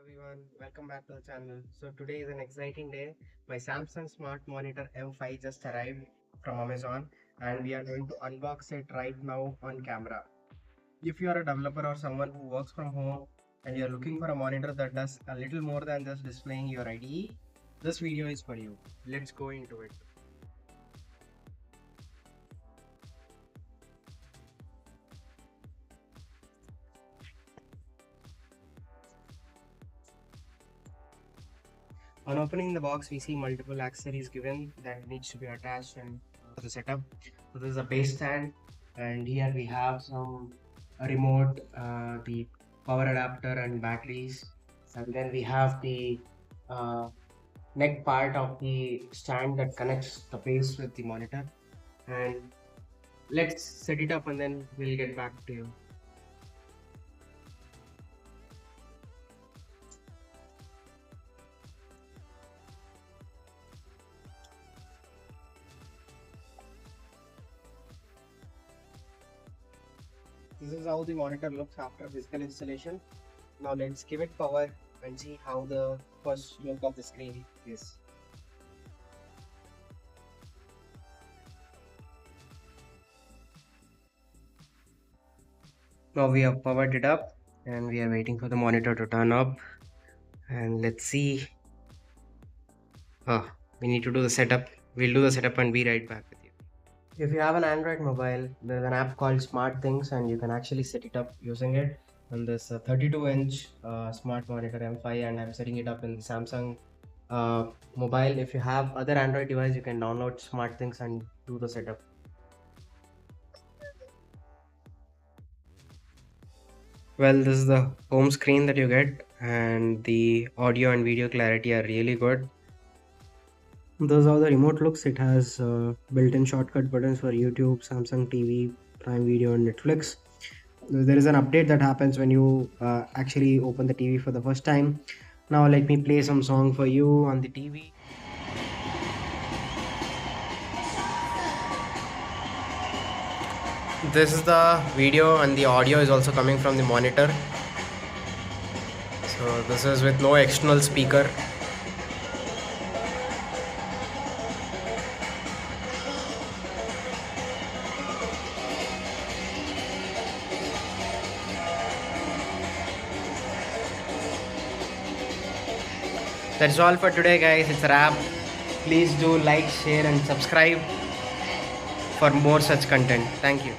everyone, welcome back to the channel. So today is an exciting day. My Samsung Smart Monitor M5 just arrived from Amazon and we are going to unbox it right now on camera. If you are a developer or someone who works from home and you are looking for a monitor that does a little more than just displaying your IDE, this video is for you. Let's go into it. On opening the box, we see multiple accessories given that needs to be attached and for the setup. So this is a base stand, and here we have a remote, the power adapter and batteries, and then we have the neck part of the stand that connects the base with the monitor. And let's set it up and then we'll get back to you. This is how the monitor looks after physical installation. Now let's give it power and see how the first look of the screen is. Now we have powered it up and we are waiting for the monitor to turn up, and let's see. We need to do the setup. We'll do the setup and be right back with you. If you have an Android mobile, there's an app called Smart Things and you can actually set it up using it. And this 32-inch Smart Monitor M5, and I'm setting it up in the Samsung mobile. If you have other Android device, you can download Smart Things and do the setup. Well, this is the home screen that you get, and the audio and video clarity are really good. This is how the remote looks. It has built-in shortcut buttons for YouTube, Samsung TV, Prime Video and Netflix. There is an update that happens when you actually open the TV for the first time. Now let me play some song for you on the TV. This is the video and the audio is also coming from the monitor. So this is with no external speaker. That's all for today, guys. It's a wrap. Please do like, share and subscribe for more such content. Thank you.